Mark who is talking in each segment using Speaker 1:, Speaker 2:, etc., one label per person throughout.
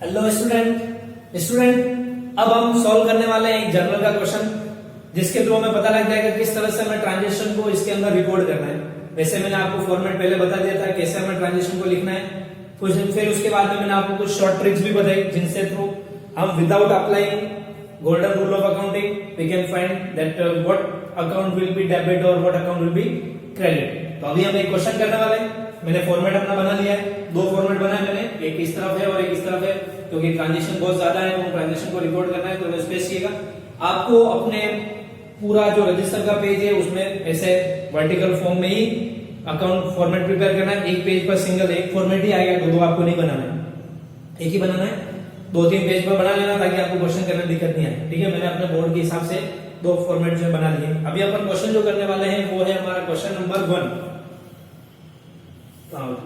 Speaker 1: Hello student अब हम solve करने वाले हैं एक जनरल का क्वेश्चन जिसके थ्रू हमें पता लग जाएगा किस तरह से हमें ट्रांजेक्शन को इसके अंदर रिकॉर्ड करना है। वैसे मैंने आपको फॉर्मेट पहले बता दिया था कैसे हमें ट्रांजेक्शन को लिखना है। फिर उसके बाद में मैंने आपको कुछ शॉर्ट ट्रिक्स भी बताई जिनसे थ्रू हम without applying golden rule of accounting we can find that what account will be debit और what account will be credit. तो अभी हम एक क्वेश्चन करने वाले हैं। मैंने फॉर्मेट अपना बना लिया है, दो फॉर्मेट बनाए मैंने, एक इस तरफ है और एक इस तरफ है क्योंकि ट्रांजेक्शन बहुत ज्यादा है तो ट्रांजेक्शन को रिकॉर्ड करना है तो स्पेस चाहिएगा। आपको अपने पूरा जो रजिस्टर का पेज है उसमें ऐसे वर्टिकल फॉर्म में ही अकाउंट फॉर्मेट प्रिपेयर करना है। एक पेज पर सिंगल एक फॉर्मेट ही आएगा, दो आपको नहीं बनाना है, एक ही बनाना है। 2-3 पेज पर बना लेना ताकि आपको क्वेश्चन करने में दिक्कत नहीं आए। ठीक है, मैंने अपने बोर्ड के हिसाब से दो फॉर्मेट जो बना लिए। अभी अपन क्वेश्चन जो करने वाले हैं वो है हमारा क्वेश्चन नंबर 1।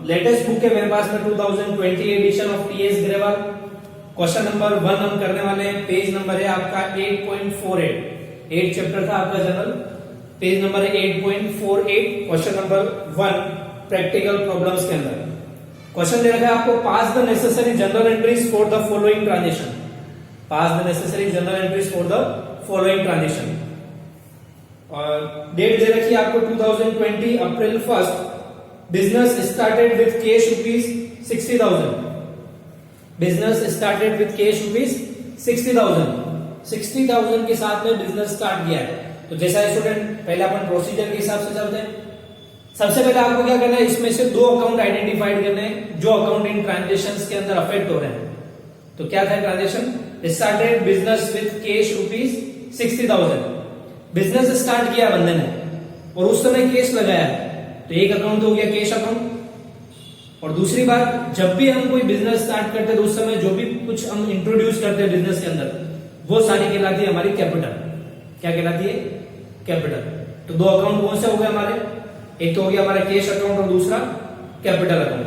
Speaker 1: लेटेस्ट बुक है मेरे पास में 2020 edition of T S Grewal. Question number 1 हम करने वाले हैं। पेज नंबर है आपका 8.48, 8 चैप्टर था आपका जनरल, पेज नंबर है 8.48। क्वेश्चन नंबर 1 प्रैक्टिकल प्रॉब्लम्स के अंदर क्वेश्चन दे रखा है आपको, pass the necessary journal entries for the following transaction. Pass the necessary journal entries for the following transaction. और डेट दे रखी है आपको 2020 April 1। Business started with cash rupees 60,000। Business started with cash rupees 60,000। 60,000 के साथ में बिजनेस स्टार्ट किया है। तो जैसा स्टूडेंट पहले अपन प्रोसीजर के हिसाब से चलते हैं। सबसे पहले आपको क्या करना है, इसमें से दो अकाउंट आइडेंटिफाइड करने हैं जो अकाउंट इन ट्रांजेक्शंस के अंदर अफेक्ट हो रहे हैं। तो क्या था transaction? Started business with cash rupees 60,000। Business start किया बंदे ने और उस समय कैश लगाया है तो एक अकाउंट हो गया कैश अकाउंट। और दूसरी बात, जब भी हम कोई बिजनेस स्टार्ट करते हैं तो उस समय जो भी कुछ हम इंट्रोड्यूस करते हैं बिजनेस के अंदर वो सारी कहलाती है हमारी कैपिटल। क्या कहलाती है? कैपिटल। तो दो अकाउंट कौन से हो गए हमारे? एक तो हो गया हमारा कैश अकाउंट और दूसरा कैपिटल अकाउंट।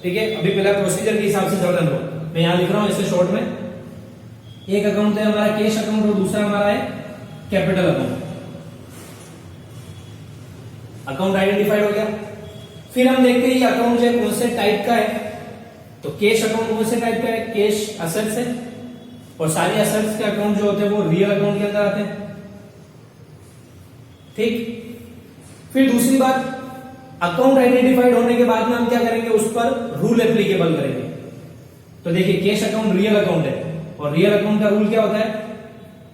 Speaker 1: ठीक है, अभी पहला प्रोसीजर के हिसाब से चल रहा है, मैं यहां लिख रहा हूं इसे शॉर्ट में। एक अकाउंट है हमारा कैश अकाउंट और दूसरा हमारा है कैपिटल अकाउंट। अकाउंट आइडेंटिफाइड हो गया। फिर हम देखते हैं ये अकाउंट जो है कौन से टाइप का है। तो कैश अकाउंट कौन से टाइप का है? कैश असेट्स है और सारे असेट्स के अकाउंट जो होते हैं वो रियल अकाउंट के अंदर आते हैं। ठीक, फिर दूसरी बात, अकाउंट आइडेंटिफाइड होने के बाद में हम क्या करेंगे, उस पर रूल एप्लीकेबल करेंगे। तो देखिए कैश अकाउंट रियल अकाउंट है और रियल अकाउंट का रूल क्या होता है?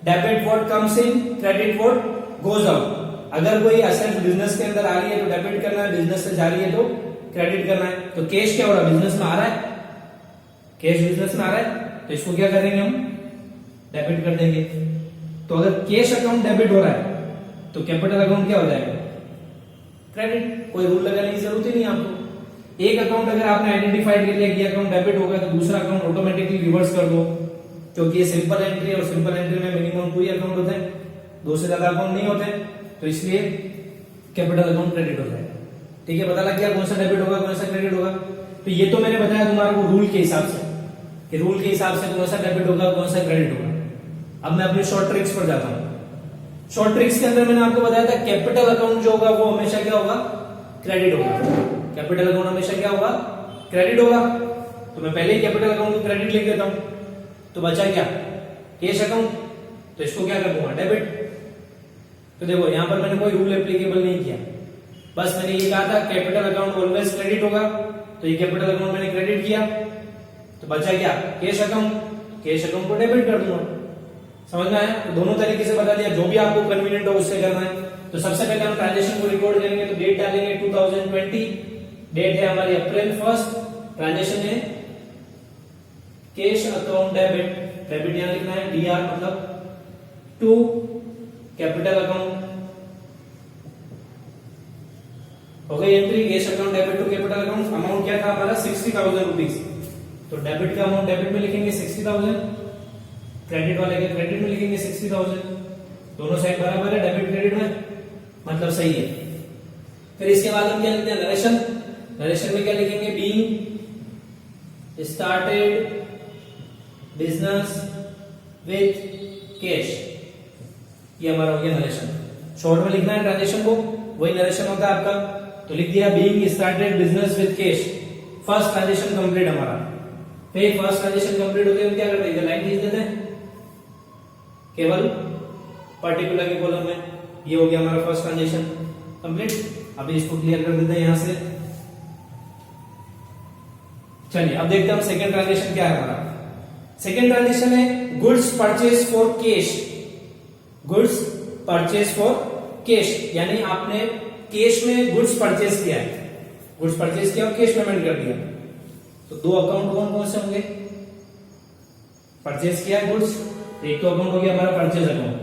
Speaker 1: Debit what comes in, credit what goes out. अगर कोई असेट बिजनेस के अंदर आ रही है तो डेबिट करना है, बिजनेस से जा रही है तो क्रेडिट करना है। तो कैश क्या हो रहा है? बिजनेस में आ रहा है, कैश बिजनेस में आ रहा है तो इसको क्या करेंगे हम? डेबिट कर देंगे। तो अगर कैश अकाउंट डेबिट हो रहा है तो कैपिटल अकाउंट क्या हो जाएगा? क्रेडिट। कोई रूल लगाने की जरूरत ही नहीं आपको। एक अकाउंट अगर आपने आइडेंटिफाइड कर लिया कि अकाउंट डेबिट होगा तो दूसरा अकाउंट ऑटोमेटिकली रिवर्स कर दो, क्योंकि ये सिंपल एंट्री और सिंपल एंट्री में मिनिमम 2 ही अकाउंट होते हैं, 2 से ज्यादा अकाउंट नहीं होते, तो इसलिए कैपिटल अकाउंट क्रेडिट हो जाएगा। ठीक है, पता लग गया कौन सा डेबिट होगा कौन सा क्रेडिट होगा। तो ये तो मैंने बताया तुम्हारे को रूल के हिसाब से कि रूल के हिसाब से कौन सा डेबिट होगा कौन सा क्रेडिट होगा। अब मैं अपने शॉर्ट ट्रिक्स पर जाता हूं। शॉर्ट ट्रिक्स के अंदर मैंने आपको बताया था कैपिटल अकाउंट जो होगा वो हमेशा क्या होगा? क्रेडिट होगा। कैपिटल अकाउंट हमेशा क्या होगा? क्रेडिट होगा। तो मैं पहले ही कैपिटल अकाउंट को क्रेडिट लिख देता हूं। तो बचा क्या? Cash account. तो इसको क्या कर दूंगा? डेबिट। तो देखो यहां पर मैंने कोई रूल एप्लीकेबल नहीं किया, बस मैंने ये कहा था कैपिटल अकाउंट ऑलवेज क्रेडिट होगा, तो ये कैपिटल अकाउंट मैंने क्रेडिट किया। तो बचा क्या? Cash account. कैश अकाउंट को डेबिट कर दूंगा। समझ में आया? तो दोनों तरीके से बता दिया, जो भी आपको कन्वीनियंट हो उससे करना है। तो सबसे पहले हम ट्रांजेक्शन को रिकॉर्ड करेंगे। तो डेट डालेंगे 2020, डेट है हमारी अप्रैल 1, ट्रांजेक्शन है कैश अकाउंट डेबिट, डेबिट यहां लिखना है डीआर मतलब टू कैपिटल अकाउंट। हो गई entry cash account debit to capital account. Amount क्या था हमारा? 60,000 रुपीज। तो डेबिट का अमाउंट डेबिट में लिखेंगे 60,000, क्रेडिट वाले के क्रेडिट में लिखेंगे 60,000। दोनों साइड बराबर है डेबिट क्रेडिट में, मतलब सही है। फिर इसके बाद हम क्या लिखते हैं? नरेशन। नरेशन में क्या लिखेंगे? Being started business with cash. ये हमारा हो गया नरेशन। शॉर्ट में लिखना है ट्रांजेक्शन को, वही नरेशन होता है आपका। तो लिख दिया being started business with cash, first transaction complete हमारा। फिर फर्स्ट ट्रांजेक्शन कंप्लीट हो गई, हम क्या करते हैं, इधर लाइन खींच देते हैं केवल पर्टिकुलर के कॉलम में। ये हो गया हमारा फर्स्ट ट्रांजेक्शन कंप्लीट। अभी इसको क्लियर कर देते हैं यहां से। चलिए अब देखते हैं हम सेकंड ट्रांजेक्शन क्या है हमारा। सेकंड ट्रांजेक्शन है goods purchase for cash. Goods purchase for cash, यानी आपने कैश में गुड्स परचेज किया है, गुड्स परचेज किया और कैश पेमेंट कर दिया। तो दो अकाउंट कौन कौन से होंगे, परचेज किया है गुड्स, एक तो अकाउंट हो गया हमारा परचेज अकाउंट,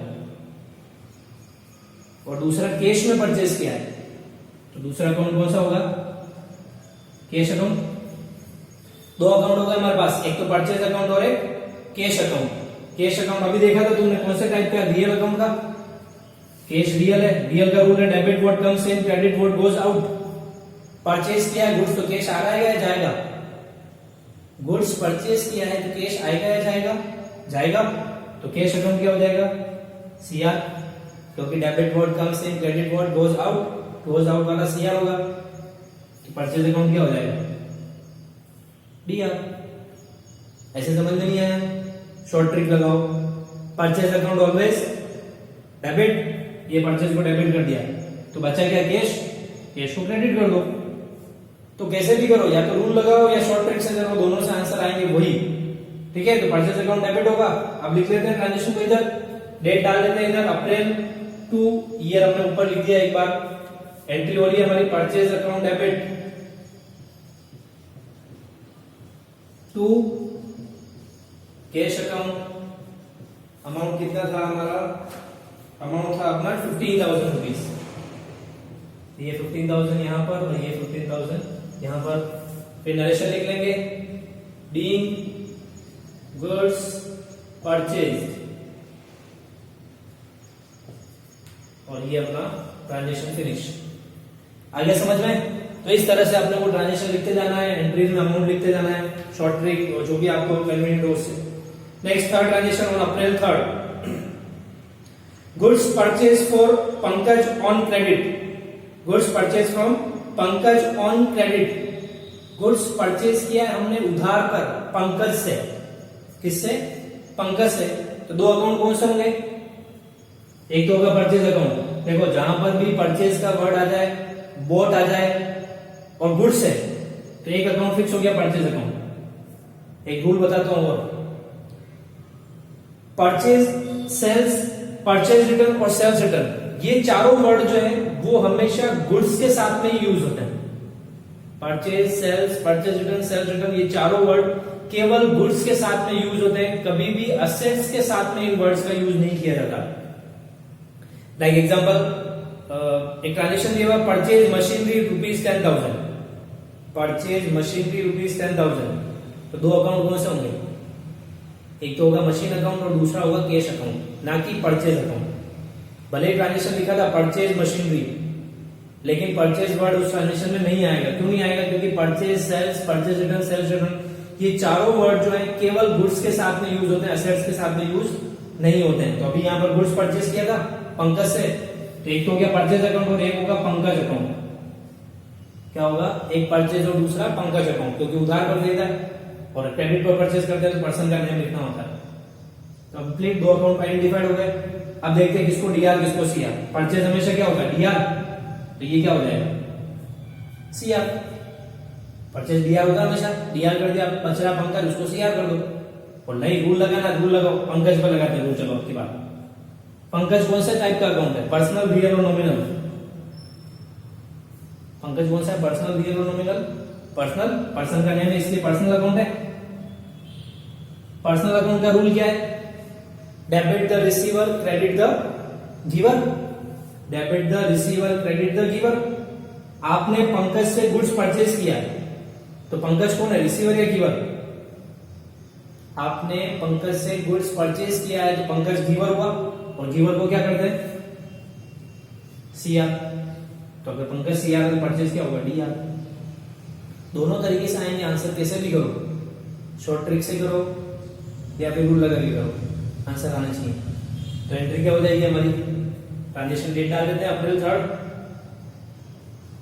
Speaker 1: और दूसरा कैश में परचेज किया है, तो दूसरा अकाउंट कौन सा होगा, कैश अकाउंट। दो अकाउंट हो गए हमारे पास, एक तो परचेज अकाउंट और एक कैश अकाउंट। कैश अकाउंट अभी देखा था तुमने, कौन से टाइप का, रियल अकाउंट का। कैश रियल है, रियल का रूल है debit what comes in, credit what goes out. Purchase किया है गुड्स तो कैश आ रहा है या जाएगा, गुड्स परचेज किया है तो कैश आएगा या जाएगा, जाएगा। तो कैश अकाउंट क्या हो जाएगा, सीआर, क्योंकि debit what comes in, credit what goes out, goes out वाला सीआर होगा। तो परचेज अकाउंट क्या हो जाएगा, डीआर। ऐसे समझ में नहीं आया, शॉर्ट ट्रिक लगाओ। परचेज अकाउंट ऑलवेज डेबिट, ये परचेज को डेबिट कर दिया तो बचा क्या, कैश, कैश को क्रेडिट कर दो। तो कैसे भी करो, या तो रूल लगाओ या शॉर्ट ट्रिक से करो, दोनों से आंसर आएंगे वही। ठीक है, तो परचेज अकाउंट डेबिट होगा। अब लिख लेते हैं ट्रांजेक्शन को, इधर डेट डाल देते हैं, इधर अप्रैल टू ईयर हमने ऊपर लिख दिया एक बार। एंट्री हो रही है हमारी purchase account debit to cash account. Amount कितना था हमारा, अमाउंट था अपना 15,000 रुपीज। ये 15,000 यहां पर और ये 15,000 यहां पर। फिर नरेशन लिख लेंगे, बीइंग गुड्स परचेज, और ये अपना ट्रांजेक्शन फिनिश। आगे समझ में। तो इस तरह से आपने वो ट्रांजेक्शन लिखते जाना है, एंट्रीज में अमाउंट लिखते जाना है, शॉर्ट ट्रिक और जो भी आपको कन्वीनियंट हो उससे। Next third transaction on April 3rd, goods purchase for Pankaj on credit. Goods purchase from Pankaj on credit. Goods purchase किया है हमने उधार पर पंकज से। किससे, पंकज से। तो दो अकाउंट कौन से होंगे, एक तो होगा परचेज अकाउंट। देखो जहां पर भी परचेज का वर्ड आ जाए, बोट आ जाए और गुड्स है, तो एक अकाउंट फिक्स हो गया परचेज अकाउंट। एक रूल बताता हूं, और परचेज, सेल्स, परचेज रिटर्न और सेल्स रिटर्न, ये चारों वर्ड जो है वो हमेशा गुड्स के साथ में ही यूज होते हैं। Purchase, sales, purchase return, sales return, ये चारों वर्ड केवल गुड्स के साथ में यूज होते हैं, कभी भी असेट्स के साथ में इन वर्ड्स का यूज नहीं किया जाता। लाइक एग्जांपल, एक ट्रांजेक्शन दिया हुआ, परचेज मशीनरी ₹10,000, परचेज मशीनरी ₹10,000। तो दो अकाउंट कौन से होंगे, एक तो होगा मशीन अकाउंट और दूसरा होगा कैश अकाउंट, ना कि परचेज अकाउंट। भले ही ट्रांजेक्शन लिखा था परचेज मशीनरी, लेकिन परचेज वर्ड उस ट्रांजेक्शन में नहीं आएगा। क्यों नहीं आएगा, क्योंकि purchase, sales, purchase return, sales return, ये चारों वर्ड जो है केवल गुड्स के साथ में यूज होते हैं, असेट्स के साथ में यूज नहीं होते हैं। तो अभी यहाँ पर गुड्स परचेज किया था पंकज से, तो एक तो हो गया परचेज अकाउंट और एक होगा पंकज अकाउंट। क्या होगा, एक परचेज और दूसरा पंकज अकाउंट, क्योंकि उधार पर देता है और क्रेडिट पर परचेज करते हैं तो पर्सन का नेम लिखना होता है। कंप्लीट दो अकाउंट आइडेंटिफाइड हो गए। अब देखते हैं किसको डीआर किसको सीआर। परचेज हमेशा क्या होगा, डीआर, तो ये क्या हो जाएगा, सीआर। परचेज डीआर होगा हमेशा, डीआर कर दिया, बच रहा पंकज, उसको सीआर कर दो। और नहीं रूल लगाना, रूल लगाओ, पंकज पर लगाते हैं रूल। चलो आपकी बात, पंकज कौन सा टाइप का अकाउंट है, पर्सनल, रियल और नॉमिनल। पंकज कौन सा है, पर्सनल, रियल और नॉमिनल। पर्सनल, पर्सन का नेम है इसलिए पर्सनल अकाउंट है। पर्सनल अकाउंट का रूल क्या है, debit the receiver, credit the giver. Debit the receiver, credit the giver. आपने पंकज से गुड्स परचेज किया, तो पंकज कौन है, रिसीवर या गिवर। आपने पंकज से गुड्स परचेज किया है तो पंकज गिवर हुआ, और गिवर को क्या करते हैं, सीआर। तो अगर पंकज सीआर तो परचेज क्या होगा, डीआर। दोनों तरीके से आएंगे आंसर, कैसे भी करो, शॉर्ट ट्रिक से करो या फिर रूल लगा के करो, आंसर आना चाहिए। तो एंट्री क्या हो जाएगी हमारी, ट्रांजेक्शन डेट डाल देते हैं अप्रैल 3rd।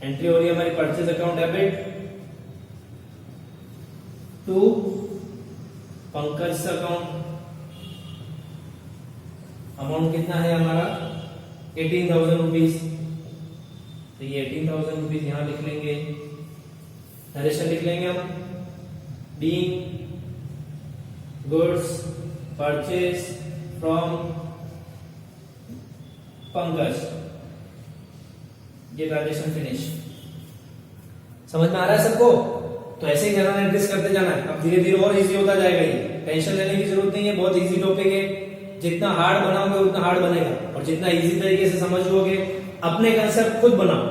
Speaker 1: एंट्री हो रही है हमारी purchase account debit to Pankaj account amount कितना है हमारा 18,000 रुपीज, तो ये 18,000 रुपीज यहां लिख लेंगे। नरेशन लिख लेंगे हम, being goods purchase from Pankaj, ये ट्रांजेक्शन फिनिश। समझ में आ रहा है सबको? तो ऐसे ही जनरल एंट्रीज करते जाना है। अब धीरे धीरे और इजी होता जाएगा, ये टेंशन लेने की जरूरत नहीं है, बहुत इजी टॉपिक है। जितना हार्ड बनाओगे उतना हार्ड बनेगा, और जितना इजी तरीके से समझ लोगे, अपने कंसेप्ट खुद बनाओ।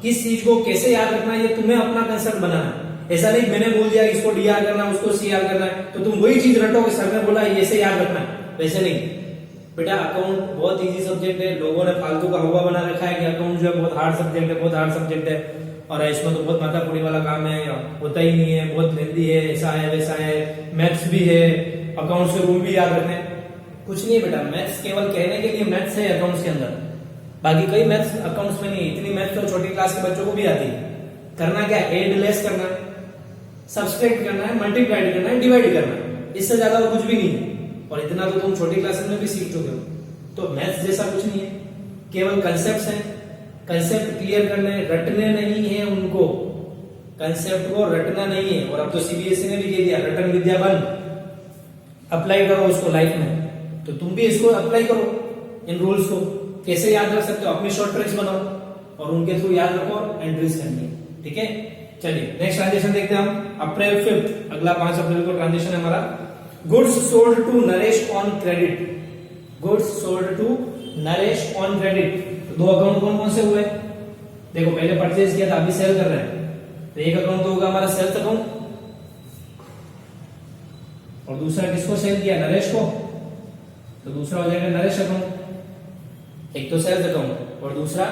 Speaker 1: किस चीज को कैसे याद रखना है ये तुम्हें अपना कंसेप्ट बनाना है। ऐसा नहीं मैंने बोल दिया इसको डीआर करना है उसको सीआर करना है तो तुम वही चीज रटोगे, सर ने बोला ये से याद रखना है, वैसे नहीं बेटा। अकाउंट बहुत इजी सब्जेक्ट है, लोगों ने फालतू का हुआ बना रखा है कि अकाउंट जो है बहुत हार्ड सब्जेक्ट है, बहुत हार्ड सब्जेक्ट है, और इसमें तो बहुत माथापुरी वाला काम है, होता ही नहीं है, बहुत लेंदी है, ऐसा है वैसा है, मैथ्स भी है, अकाउंट्स के रूल भी याद रखने। कुछ नहीं है बेटा, मैथ्स केवल कहने के लिए मैथ्स है अकाउंट्स के अंदर, बाकी कई मैथ्स अकाउंट्स में नहीं है। इतनी मैथ्स तो छोटी क्लास के बच्चों को भी आती है। करना क्या, एड लेस करना है, सब्सट्रैक्ट करना है, मल्टीप्लाई करना है, डिवाइड करना है, इससे ज्यादा और कुछ भी नहीं है। और इतना तो तुम छोटी क्लासेस में भी सीख चुके हो। तो मैथ्स जैसा कुछ नहीं है, केवल कंसेप्ट हैं, कंसेप्ट क्लियर करने, रटने नहीं है उनको, कंसेप्ट को रटना नहीं है। और अब तो सीबीएसई ने भी कह दिया रटन विद्या बंद, अप्लाई करो उसको लाइफ में। तो तुम भी इसको अप्लाई करो, इन रूल्स को कैसे याद रख सकते हो, अपनी शॉर्ट ट्रिक्स बनाओ और उनके थ्रू याद रखो और एंट्रीज करनी है। ठीक है, चलिए नेक्स्ट ट्रांजेक्शन देखते हैं हम। अप्रैल 5, अगला 5 अप्रैल को ट्रांजेक्शन है हमारा। Goods sold to Naresh on credit, goods sold to Naresh on credit. तो दो अकाउंट कौन कौन से हुए, देखो पहले परचेज किया था, अभी सेल कर रहे हैं, तो एक अकाउंट तो होगा हमारा सेल्स अकाउंट, और दूसरा किसको सेल किया, नरेश को, तो दूसरा हो जाएगा नरेश अकाउंट। एक तो सेल्स अकाउंट और दूसरा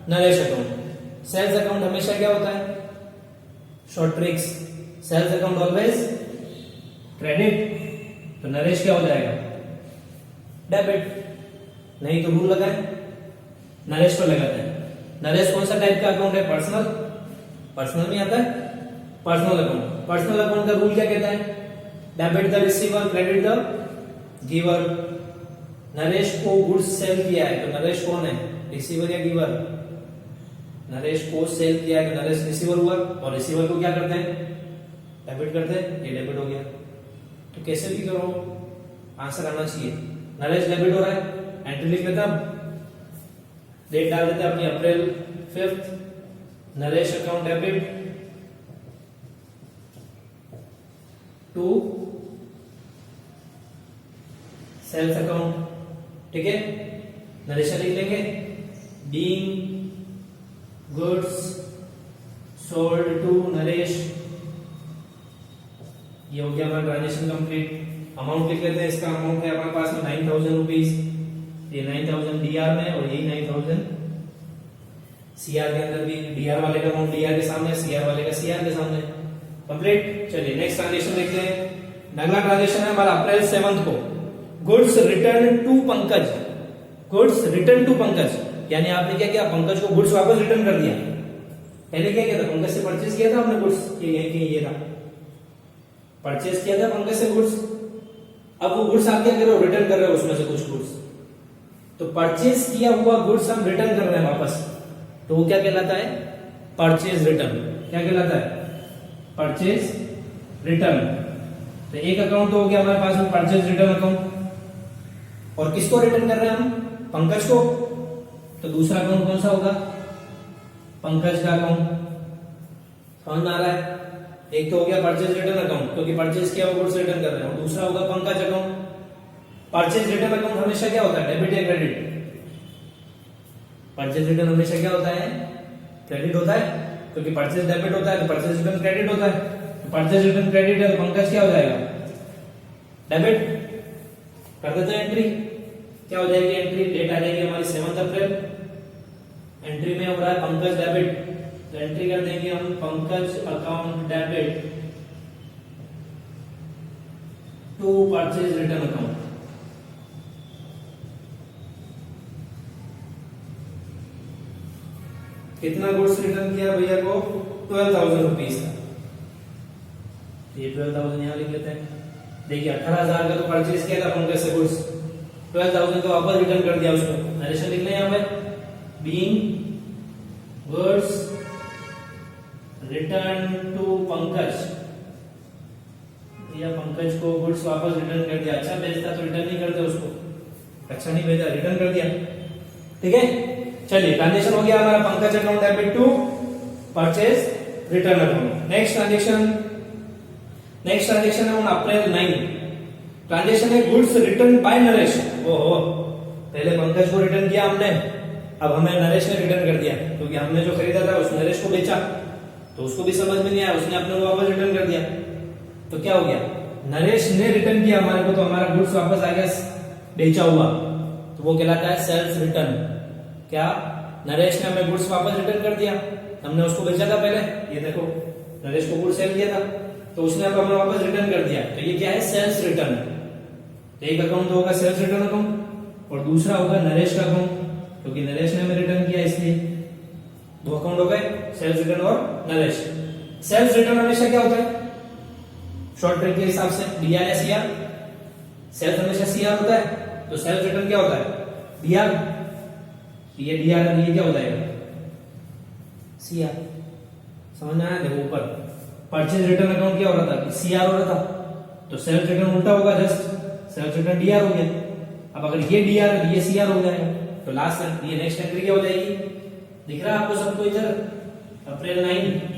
Speaker 1: नरेश अकाउंट। सेल्स अकाउंट हमेशा क्या होता है, short tricks, sales account always credit, तो नरेश क्या हो जाएगा, डेबिट। नहीं तो रूल लगाए, नरेश पर लगाते हैं। नरेश कौन सा टाइप का अकाउंट है, पर्सनल, पर्सनल में आता है पर्सनल अकाउंट। पर्सनल अकाउंट का रूल क्या कहता है, debit the receiver, credit the giver. Naresh को गुड्स सेल किया है तो नरेश कौन है, रिसीवर या गिवर। नरेश को सेल किया है तो नरेश रिसीवर हुआ, और रिसीवर को क्या करते हैं, डेबिट करते हैं, ये डेबिट हो गया। तो कैसे भी करो आंसर आना चाहिए। नरेश डेबिट हो रहा है, एंट्री लिख लेता, डेट डाल देते अपनी April 5, Naresh account debit to sales account. ठीक है, नरेशन लिख लेंगे, being goods sold to Naresh, ये हो गया हमारा ट्रांजेक्शन कंप्लीट। अमाउंट लिख लेते हैं, इसका अमाउंट है हमारे पास में 9,000 रुपीज, ये 9,000 डीआर में और यही 9,000 सीआर के अंदर भी। डीआर वाले का अमाउंट डीआर के सामने, सीआर वाले का सीआर के सामने। कंप्लीट। चलिए नेक्स्ट ट्रांजेक्शन देखते हैं। अगला ट्रांजेक्शन है हमारा अप्रैल 7 को, goods return to Pankaj, goods return to Pankaj, यानी आपने क्या किया, पंकज को गुड्स वापस रिटर्न कर दिया। पहले क्या किया था, पंकज से परचेज किया था आपने गुड्स, ये था परचेज किया था पंकज से गुड्स। अब वो गुड्स आप क्या कर रहे हो, रिटर्न कर रहे हो उसमें से कुछ गुड्स। तो परचेज किया हुआ गुड्स हम रिटर्न कर रहे हैं वापस, तो वो क्या कहलाता है, परचेज रिटर्न। क्या कहलाता है, परचेज रिटर्न। तो एक अकाउंट तो हो गया हमारे पास में परचेज रिटर्न अकाउंट, और किसको रिटर्न कर रहे हैं हम, पंकज को। तो दूसरा अकाउंट कौन सा होगा, पंकज का अकाउंट। समझ में आ रहा है, एक तो हो गया परचेज रिटर्न अकाउंट क्योंकि परचेज किया हुआ गुड्स रिटर्न कर रहे हैं, और दूसरा होगा Pankaj account. Purchase return account हमेशा क्या होता है, डेबिट या क्रेडिट। परचेज रिटर्न हमेशा क्या होता है, क्रेडिट होता है, क्योंकि परचेज डेबिट होता है तो परचेज रिटर्न क्रेडिट होता है। तो परचेज रिटर्न क्रेडिट है तो पंकज क्या हो जाएगा, डेबिट। कर देते हैं एंट्री, क्या हो जाएगी एंट्री, डेट आ जाएगी हमारी 7 अप्रैल, एंट्री में हो रहा है पंकज डेबिट, तो एंट्री कर देंगे हम Pankaj account debit to purchase return account. कितना गुड्स रिटर्न किया भैया को, 12,000 रुपीज का, ये 12,000 यहां लिख लेते हैं। देखिए 18,000 का तो परचेज किया था पंकज से गुड्स, 12,000 का वापस रिटर्न कर दिया उसको। नरेशन लिख लें यहाँ पे, being goods return to Pankaj, या पंकज को गुड्स वापस रिटर्न कर दिया। अच्छा भेजता तो रिटर्न नहीं करते उसको, अच्छा नहीं भेजा रिटर्न कर दिया। ठीक है, चलिए ट्रांजेक्शन हो गया हमारा Pankaj account debit to purchase return account. Next transaction है ऑन अप्रैल 9। ट्रांजेक्शन है गुड्स रिटर्न बाय नरेश। ओहो, पहले पंकज को रिटर्न किया हमने, अब हमें नरेश ने रिटर्न कर दिया, क्योंकि हमने जो खरीदा था उस नरेश को बेचा, तो उसको भी समझ में नहीं आया, उसने अपने को वापस रिटर्न कर दिया। तो क्या हो गया, नरेश ने रिटर्न किया हमारे को, तो हमारा गुड्स वापस आ गया बेचा हुआ, तो वो कहलाता है सेल्स रिटर्न। क्या, नरेश ने हमें गुड्स वापस रिटर्न कर दिया, हमने उसको बेचा था पहले, ये देखो नरेश को गुड्स सेल किया था, तो उसने अब हमें वापस रिटर्न कर दिया, तो ये क्या है, सेल्स रिटर्न। एक अकाउंट होगा सेल्स रिटर्न अकाउंट और दूसरा होगा नरेश का अकाउंट, क्योंकि नरेश ने हमें रिटर्न किया इसलिए। दो अकाउंट हो गए, सेल्स रिटर्न और नरेश। सेल्स रिटर्न हमेशा क्या होता है, शॉर्ट ट्रिक के हिसाब से डीआर या सीआर। सेल्स हमेशा सीआर होता है, तो सेल्स रिटर्न क्या होता है, डीआर। ये डीआर ये क्या हो जाएगा, सीआर। समझ में आया, देखो ऊपर परचेज रिटर्न अकाउंट क्या हो रहा था, सीआर हो रहा था, तो सेल्स रिटर्न उल्टा होगा, जस्ट सेल्स रिटर्न डीआर हो गया। अब अगर ये डीआर है ये सीआर हो जाएगा, तो लास्ट ये नेक्स्ट एंट्री क्या हो जाएगी, दिख रहा है आपको सबको इधर, April 9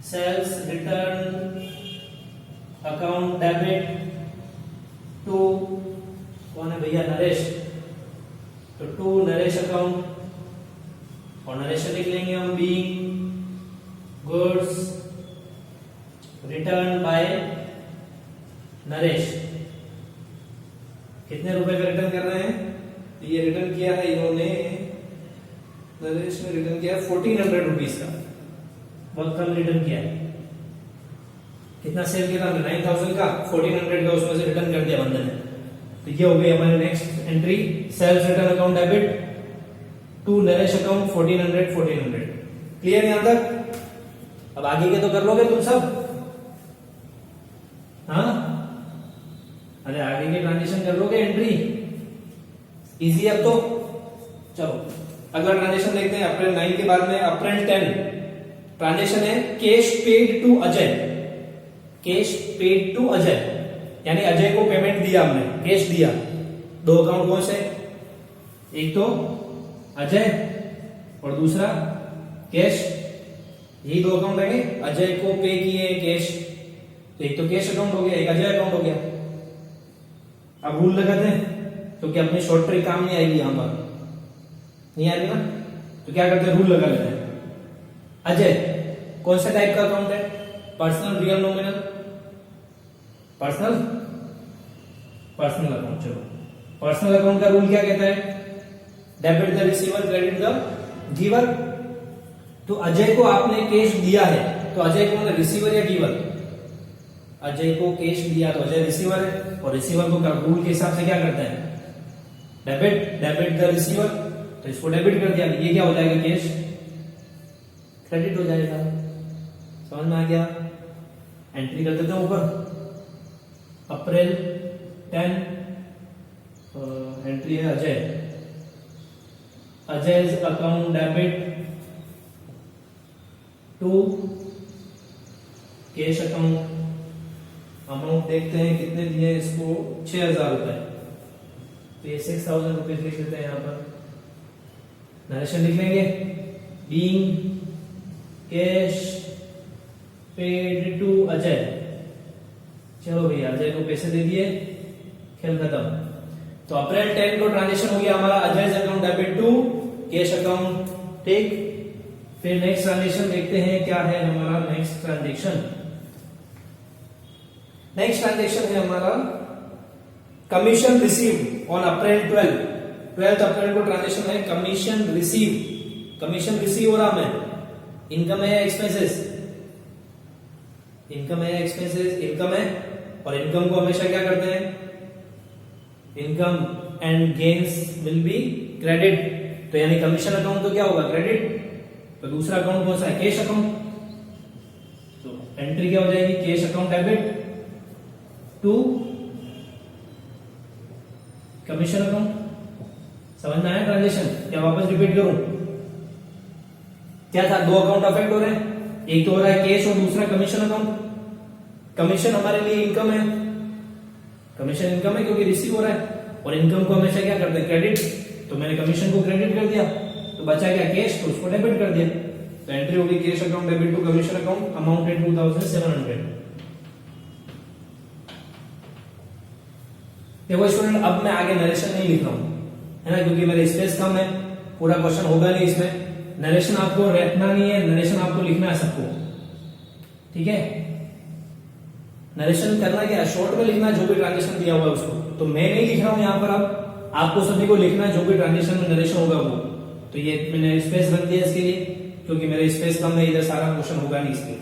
Speaker 1: sales return account debit to, कौन है भैया, नरेश, तो टू नरेश अकाउंट, और नरेश लिख लेंगे हम, being goods return by Naresh. कितने रुपए का रिटर्न कर रहे हैं, तो ये रिटर्न किया है इन्होंने, नरेश ने रिटर्न किया 1400 रुपीज का, बहुत कम रिटर्न किया है। कितना सेल किया था, 9000 का, 1400 का उसमें से रिटर्न कर दिया बंदे ने। तो ये हो गई हमारी next entry, sales return account debit to Naresh account 1400। Clear यहां तक? अब आगे के तो कर लोगे तुम सब, हाँ? अरे आगे के ट्रांजेक्शन कर लोगे, एंट्री इजी। अब तो चलो अगला ट्रांजेक्शन देखते हैं। अप्रैल 9 के बाद में अप्रैल 10 ट्रांजेक्शन है cash paid to Ajay. Cash paid to Ajay, यानी अजय को पेमेंट दिया हमने, कैश दिया। दो अकाउंट कौन से, एक तो अजय और दूसरा कैश, यही दो अकाउंट है। अजय को पे किए कैश, तो एक तो कैश अकाउंट हो गया, एक अजय अकाउंट हो गया। अब रूल लगाते हैं, क्योंकि अपनी शॉर्ट ट्रिक काम नहीं आएगी, यहां पर नहीं आएगी ना, तो क्या करते हैं, रूल लगा लेते हैं। अजय कौन सा टाइप का अकाउंट है, personal, real, nominal, personal account. चलो पर्सनल अकाउंट का रूल क्या कहता है, debit the receiver credit the giver. तो अजय को आपने कैश दिया है, तो अजय कौन है, रिसीवर या गिवर? अजय को कैश दिया तो अजय रिसीवर है, और रिसीवर को रूल के हिसाब से क्या करता है, डेबिट द रिसीवर, तो इसको डेबिट कर दिया, ये क्या हो जाएगा, कैश क्रेडिट हो जाएगा। समझ में आ गया? एंट्री कर देते हैं ऊपर, अप्रैल 10 एंट्री है Ajay account debit to cash account. Amount देखते हैं कितने दिए इसको, 6000 रुपए, तो ये 6000 रुपए लिख देते हैं यहां पर। नरेशन लिख लेंगे, being cash paid to Ajay. चलो भैया अजय को पैसे दे दिए, खेल खत्म। तो अप्रैल 10 को ट्रांजेक्शन हो गया हमारा Ajay account debit to cash account. ठीक, फिर नेक्स्ट ट्रांजेक्शन देखते हैं क्या है हमारा नेक्स्ट ट्रांजेक्शन। नेक्स्ट ट्रांजेक्शन है हमारा कमीशन रिसीव ऑन अप्रैल 12 अप्रैल को ट्रांजेक्शन है कमीशन रिसीव। कमीशन रिसीव हो रहा हमें, इनकम है एक्सपेंसेस, इनकम है एक्सपेंसेस, इनकम है, और इनकम को हमेशा क्या करते हैं, income and gains will be credit. तो यानी कमीशन अकाउंट तो क्या होगा, क्रेडिट। तो दूसरा अकाउंट कौन सा है, कैश अकाउंट। तो एंट्री क्या हो जाएगी, cash account debit to commission account. समझ में आया ट्रांजेक्शन? क्या वापस रिपीट करूं? क्या था, दो अकाउंट अफेक्ट हो रहे हैं, एक तो हो रहा है कैश और दूसरा कमीशन अकाउंट। कमीशन हमारे लिए इनकम है, कमीशन इनकम है क्योंकि रिसीव हो रहा है, और इनकम को हमेशा क्या करते हैं, क्रेडिट। तो मैंने कमीशन को क्रेडिट कर दिया, तो बचा क्या, कैश, तो उसको डेबिट कर दिया। तो एंट्री होगी cash account debit to commission account, amounted 2700। देखो स्टूडेंट, अब मैं आगे नरेशन नहीं लिख रहा हूं, है ना, क्योंकि मेरे स्पेस कम है, पूरा क्वेश्चन होगा नहीं इसमें। नरेशन आपको रखना नहीं है, नरेशन आपको लिखना है सबको, ठीक है। नरेशन करना क्या है, शॉर्ट में लिखना है जो भी ट्रांजेक्शन दिया हुआ है उसको। तो मैं नहीं लिख रहा हूं यहाँ पर, अब आपको सभी को लिखना है जो भी ट्रांजेक्शन में नरेशन होगा वो। तो ये मैंने स्पेस रख दिया इसके लिए, क्योंकि मेरा स्पेस कम है, इधर सारा क्वेश्चन होगा नहीं इसलिए,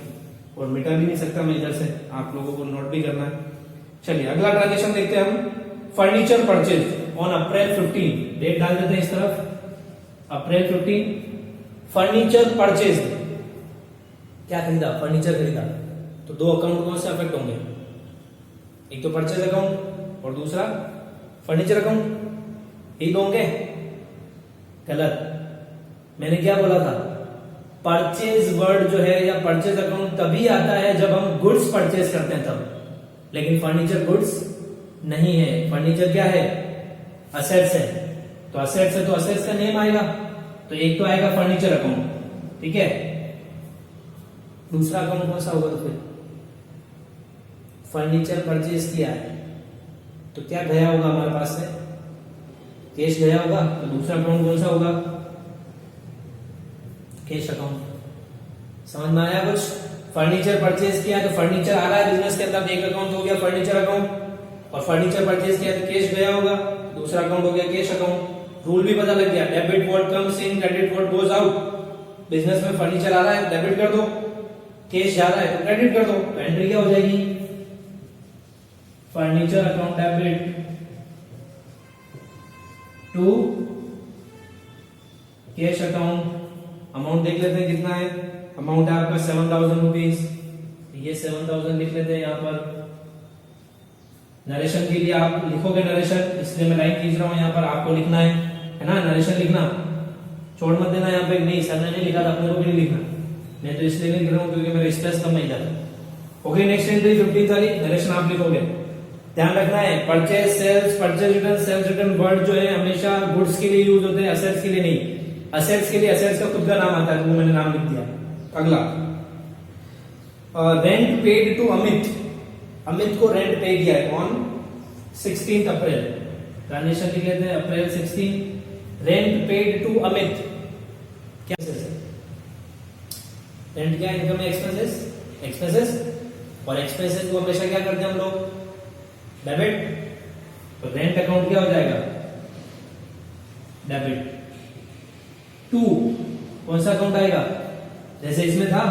Speaker 1: और मिटा भी नहीं सकता मैं इधर से, आप लोगों को नोट भी करना है। चलिए अगला ट्रांजेक्शन देखते हैं हम। Furniture purchase on April 15, date डाल देते हैं इस तरफ, अप्रैल 15। फर्नीचर परचेज, क्या खरीदा, फर्नीचर खरीदा। तो दो अकाउंट कौन से अफेक्ट होंगे, एक तो परचेज अकाउंट और दूसरा फर्नीचर अकाउंट, यही दो होंगे। गलत, मैंने क्या बोला था, परचेज वर्ड जो है या परचेज अकाउंट तभी आता है जब हम गुड्स परचेज करते हैं तब, लेकिन फर्नीचर गुड्स नहीं है। फर्नीचर क्या है, असेट्स है, तो असेट्स है तो असेट्स का नेम आएगा, तो एक तो आएगा फर्नीचर अकाउंट, ठीक है। दूसरा अकाउंट कौन सा होगा, तो फिर फर्नीचर परचेज किया है तो क्या गया होगा हमारे पास से, कैश गया होगा, तो दूसरा अकाउंट कौन सा होगा, कैश अकाउंट। समझ में आया कुछ? फर्नीचर परचेज किया तो फर्नीचर आ रहा है बिजनेस के अंदर, एक अकाउंट हो गया फर्नीचर अकाउंट, और फर्नीचर परचेज किया तो कैश गया होगा, दूसरा अकाउंट हो गया कैश अकाउंट। रूल भी पता लग गया, debit what comes in, credit what goes out. Business में फर्नीचर आ रहा है डेबिट कर दो, कैश जा रहा है तो क्रेडिट कर दो, तो एंट्री क्या हो जाएगी, furniture account debit to cash account. Amount देख लेते हैं कितना है, अमाउंट है आपका 7000 रुपीज, ये 7000 लिख लेते हैं यहाँ पर। नरेशन के लिए आप लिखोगे नरेशन, इसलिए मैं लाइन खींच रहा हूं यहाँ पर, आपको लिखना है ना, नरेशन लिखना, छोड़ मत देना यहाँ पे, नहीं सर ने नहीं लिखा था, अपने को भी नहीं लिखना, मैं तो इसलिए नहीं लिख रहा हूँ क्योंकि मेरा स्पेस कम नहीं जाता। ओके, नेक्स्ट एंट्री 15 वाली नरेशन आप लिखोगे। ध्यान रखना है, purchase sales, purchase return, sales return word जो है हमेशा गुड्स के लिए यूज होते हैं, असेट्स के लिए नहीं। असेट्स के लिए असेट्स का खुद का नाम आता है, वो मैंने नाम लिख दिया। अगला, rent paid to Amit, Amit को रेंट पे किया है ऑन 16 अप्रैल, ट्रांजेक्शन लिख लेते हैं अप्रैल 16, रेंट पेड टू अमित। क्या रेंट क्या, इनकम है, एक्सपेंसेस, एक्सपेंसेस, और एक्सपेंसेस को हमेशा क्या करते हैं हम लोग, डेबिट। तो रेंट अकाउंट क्या हो जाएगा, डेबिट टू, कौन सा अकाउंट आएगा, जैसे इसमें था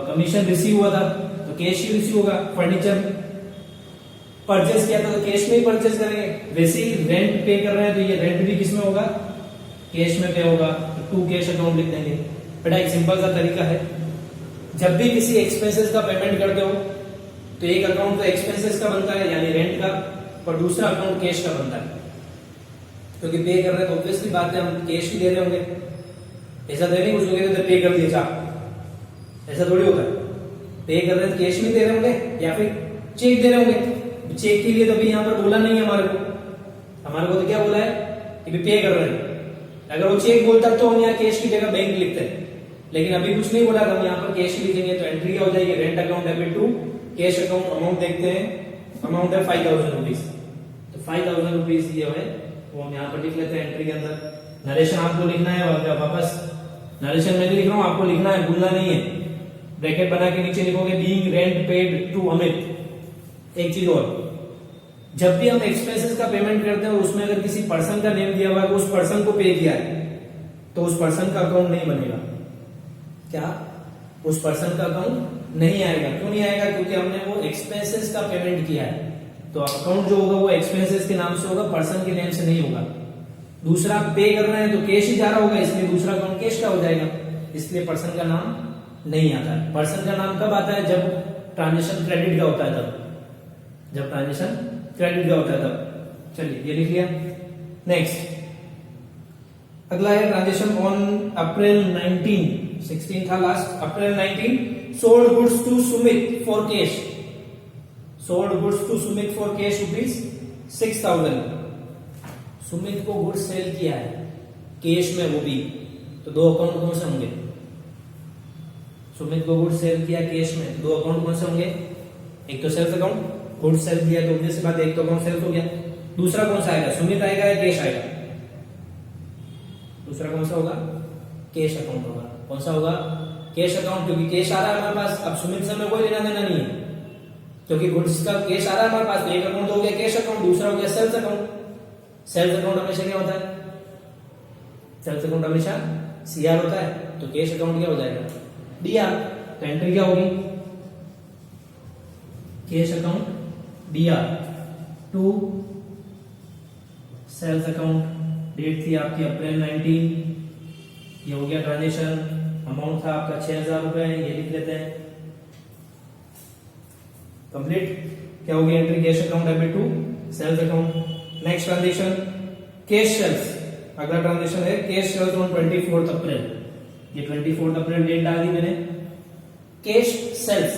Speaker 1: कमीशन रिसीव हुआ था तो कैश ही रिसीव होगा, फर्नीचर परचेज किया था तो कैश में ही परचेज करेंगे, वैसे ही रेंट पे कर रहे हैं तो ये रेंट भी किसमें होगा, कैश में पे होगा, तो टू कैश अकाउंट लिख देंगे। बेटा एक सिंपल सा तरीका है, जब भी किसी एक्सपेंसेस का पेमेंट करते हो तो एक अकाउंट तो एक्सपेंसेस का बनता है यानी रेंट का, और दूसरा अकाउंट कैश का बनता है, क्योंकि पे कर रहे हैं तो ऑब्वियसली बात है हम कैश ही दे रहे होंगे, ऐसा तो नहीं कुछ लोग कहते पे कर दिए चाप, ऐसा थोड़ी होता है। पे कर रहे हैं कैश में दे रहे होंगे या फिर चेक दे रहे होंगे। चेक के लिए तो अभी यहाँ पर बोला नहीं है हमारे को तो क्या बोला है कि पे कर रहे हैं। अगर वो चेक बोलता तो हम यहाँ कैश की जगह बैंक लिखते हैं, लेकिन अभी कुछ नहीं बोला तो हम यहाँ पर कैश लिखेंगे, तो एंट्री क्या हो जाएगी, rent account debit to cash account. Amount देखते हैं, अमाउंट है 5000 रुपीज, तो 5000 रुपीज ये है वो हम यहाँ पर लिख लेते हैं एंट्री के अंदर। नरेशन आपको लिखना है वापस, नरेशन मैं लिख रहा हूँ, आपको लिखना है, भूलना नहीं है। ब्रैकेट बना के नीचे लिखोगे being rent paid to Amit. एक चीज और, जब भी हम एक्सपेंसेस का पेमेंट करते हैं उसमें अगर किसी पर्सन का नेम दिया हुआ है, उस पर्सन को पे किया है, तो उस पर्सन का अकाउंट नहीं बनेगा। क्या, उस पर्सन का अकाउंट नहीं आएगा। क्यों नहीं आएगा, क्योंकि हमने वो एक्सपेंसेस का पेमेंट किया है, तो अकाउंट जो होगा वो एक्सपेंसेस के नाम से होगा, पर्सन के नेम से नहीं होगा। दूसरा पे कर रहे हैं तो कैश ही जा रहा होगा, इसलिए दूसरा अकाउंट कैश का हो जाएगा, इसलिए पर्सन का नाम नहीं आता है। पर्सन का नाम कब आता है, जब ट्रांजेक्शन क्रेडिट का होता है तब। जब ट्रांजेक्शन क्रेडिट का होता है तब। चलिए ये लिख लिया। नेक्स्ट अगला है ट्रांजेक्शन ऑन अप्रैल 19, 16 था last, April 19 sold goods to Sumit for cash, sold goods to Sumit for cash ₹6,000। Sumit को गुड्स सेल किया है कैश में, वो भी, तो दो अकाउंट कौन से होंगे? सुमित को गुड्स सेल किया कैश में, तो दो अकाउंट कौन से होंगे? एक तो सेल्स अकाउंट, गुड्स सेल किया तो ऑब्वियस बात एक तो अकाउंट सेल्स हो गया, दूसरा कौन सा आएगा? सुमित आएगा या कैश आएगा? दूसरा कौन सा होगा? कैश अकाउंट होगा। कौन सा होगा? कैश अकाउंट, क्योंकि कैश आ रहा है हमारे पास। अब सुमित से हमें कोई लेना देना नहीं है, क्योंकि गुड्स का कैश आ रहा है हमारे पास। तो एक अकाउंट हो गया कैश अकाउंट, दूसरा हो गया सेल्स अकाउंट। सेल्स अकाउंट हमेशा क्या होता है? सेल्स अकाउंट हमेशा सीआर होता है, तो कैश अकाउंट क्या हो जाएगा? डीआर। तो एंट्री क्या होगी? Cash account DR to sales account. Date थी आपकी अप्रैल 19, ये हो गया ट्रांजेक्शन। अमाउंट था आपका 6,000 रुपए, ये लिख लेते हैं। कंप्लीट। क्या हो गया? Entry cash account debit to sales account. Next transaction cash sales. अगला ट्रांजेक्शन है कैश सेल्स ऑन 24 अप्रैल। ये 24 अप्रैल डेट डाल दी मैंने। कैश सेल्स,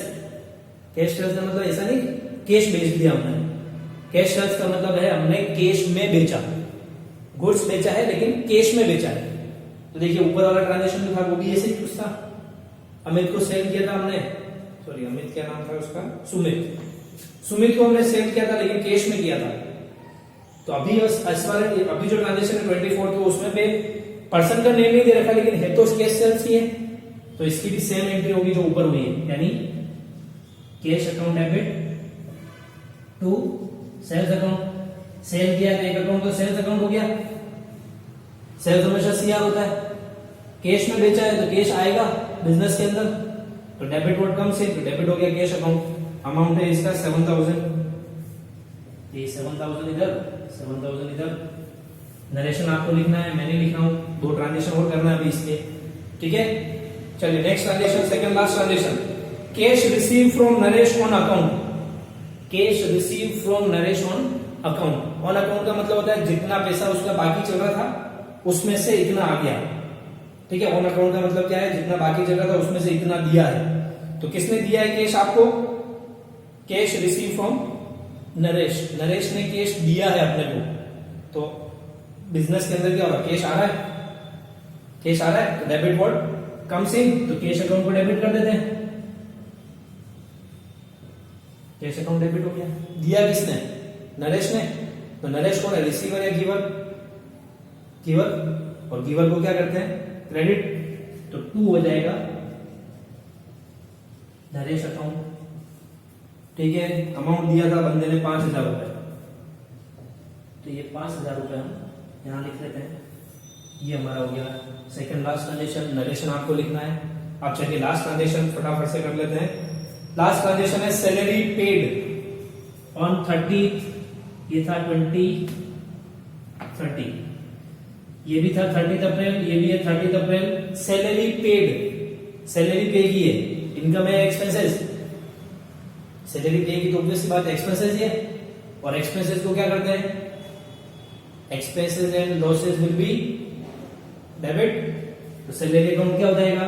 Speaker 1: कैश सेल्स का मतलब ऐसा नहीं कैश बेच दिया हमने। कैश सेल्स का मतलब है हमने कैश में बेचा, गुड्स बेचा है लेकिन कैश में बेचा है। तो देखिए ऊपर वाला ट्रांजेक्शन जो था वो भी ऐसे ही कुछ था। अमित को सेल किया था हमने, सॉरी अमित क्या नाम था उसका? सुमित। सुमित को हमने सेल किया था लेकिन कैश में किया था। तो अभी अभी जो ट्रांजेक्शन है 24 की, उसमें पे पर्सन का नेम नहीं दे रखा, लेकिन है तो कैश सेल्स ही है, तो इसकी भी सेम एंट्री होगी जो ऊपर हुई है, यानी cash account debit to sales account. Sale किया तो एक अकाउंट तो सेल्स अकाउंट हो गया। सेल्स हमेशा सीआर होता है। कैश में बेचा है तो कैश आएगा बिजनेस के अंदर, तो डेबिट वर्ड कम से, तो डेबिट हो गया कैश अकाउंट। अमाउंट है इसका 7,000, ये 7,000 इधर, 7,000 इधर। नरेशन आपको लिखना है, मैंने लिखा हूं। दो ट्रांजेक्शन और करना है अभी इसके, ठीक है। चलिए next transaction, second last transaction, cash receive from Naresh on account. Cash receive from Naresh on account. On account का मतलब होता है जितना पैसा उसका बाकी चल रहा था उसमें से इतना आ गया, ठीक है। ऑन अकाउंट का मतलब क्या है? जितना बाकी चल रहा था उसमें से इतना दिया है। तो किसने दिया है कैश आपको? Cash receive from Naresh. Naresh ने कैश दिया है अपने को, तो बिजनेस के अंदर क्या हो रहा है? कैश आ रहा है, कैश आ रहा है, तो डेबिट वर्ड कम्स इन, तो कैश अकाउंट को डेबिट कर देते हैं। कैश अकाउंट डेबिट हो गया। दिया किसने? नरेश ने। तो नरेश कौन है? रिसीवर या गिवर? गिवर। और गिवर को क्या करते हैं? क्रेडिट। तो 2 हो जाएगा नरेश अकाउंट, ठीक है। अमाउंट दिया था बंदे ने 5,000 रुपए, तो ये 5,000 रुपए हम यहां लिख लेते हैं। ये हमारा हो गया सेकंड लास्ट ट्रांजेक्शन। नरेशन आपको लिखना है। आप चलिए लास्ट ट्रांजेक्शन फटाफट से कर लेते हैं। लास्ट ट्रांजेक्शन है सैलरी पेड ऑन 30, ये था 20/30, ये भी था 30 अप्रैल, ये भी है 30 अप्रैल। सैलरी पेड, सैलरी पे की है, इनकम है एक्सपेंसेस। सैलरी पे की तो ऑब्वियस सी बात एक्सपेंसेस ही है, और एक्सपेंसेस को क्या करते हैं? Expenses and losses will be debit. तो सैलरी अकाउंट क्या हो जाएगा?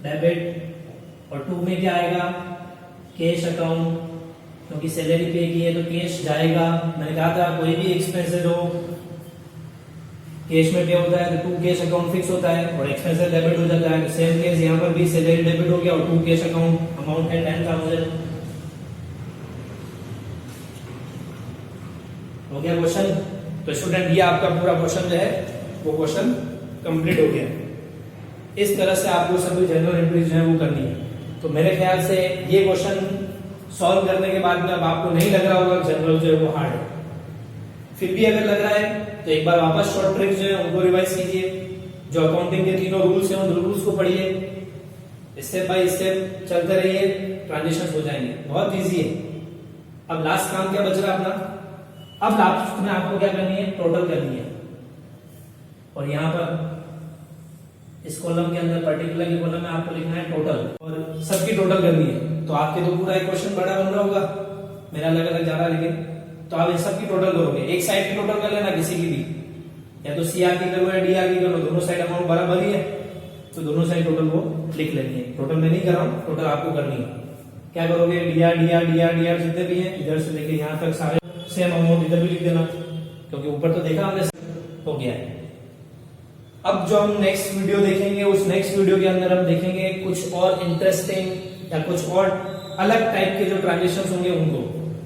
Speaker 1: डेबिट। और 2 में क्या आएगा? कैश अकाउंट, क्योंकि सैलरी पे की है तो कैश जाएगा। मैंने कहा था कोई भी एक्सपेंसेस हो कैश में पे होता है तो 2 कैश अकाउंट फिक्स होता है और एक्सपेंसेस डेबिट हो जाता है। तो सेम केस यहाँ पर भी सैलरी डेबिट हो गया और 2 कैश अकाउंट, अमाउंट है 10,000। हो गया क्वेश्चन। तो स्टूडेंट ये आपका पूरा क्वेश्चन जो है वो क्वेश्चन कंप्लीट हो गया। इस तरह से आपको सभी जनरल एंट्रीज जो है वो करनी है। तो मेरे ख्याल से ये क्वेश्चन सॉल्व करने के बाद में अब आपको नहीं लग रहा होगा जनरल जो है वो हार्ड है। फिर भी अगर लग रहा है तो एक बार वापस शॉर्ट ट्रिक्स जो है उनको रिवाइज कीजिए। जो अकाउंटिंग के तीनों रूल्स हैं उन रूल्स को पढ़िए, स्टेप बाय स्टेप चलते रहिए, ट्रांजेक्शन हो जाएंगे। बहुत इजी है। अब लास्ट काम क्या बच रहा है अपना? अब लास्ट में आपको क्या करनी है? टोटल करनी है। और यहां पर इस कॉलम के अंदर पर्टिकुलर के कॉलम में आपको लिखना है टोटल, और सबकी टोटल करनी है। तो आपके तो पूरा एक क्वेश्चन बड़ा बन रहा होगा, मेरा अलग अलग जा रहा है लेकिन, तो आप इन सब की टोटल करोगे, एक साइड की टोटल कर लेना किसी की भी, या तो सीआर की करो या डीआर की करो, दोनों साइड अमाउंट बराबर ही है, तो दोनों साइड टोटल को लिख लेनी है। टोटल मैं नहीं कर रहा हूं, टोटल आपको करनी है। क्या करोगे, डीआर डीआर डीआर डीआर जितने भी हैं इधर से लेके यहाँ तक सारे सेम अमाउंट इधर भी लिख देना, क्योंकि ऊपर तो देखा हमने हो गया है। अब जो हम नेक्स्ट वीडियो देखेंगे, उस नेक्स्ट वीडियो के अंदर हम देखेंगे कुछ और इंटरेस्टिंग या कुछ और अलग टाइप के जो ट्रांजेक्शन होंगे उनको,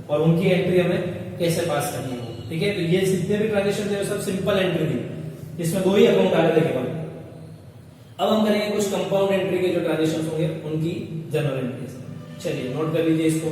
Speaker 1: और उनकी एंट्री हमें कैसे पास करनी है। ठीक है, तो ये जितने भी ट्रांजेक्शन थे सब सिंपल एंट्री थी, इसमें 2 ही अकाउंट आ रहे थे केवल। अब हम करेंगे कुछ कंपाउंड एंट्री के जो ट्रांजेक्शन होंगे उनकी जनरल एंट्रीज। चलिए नोट कर लीजिए इसको।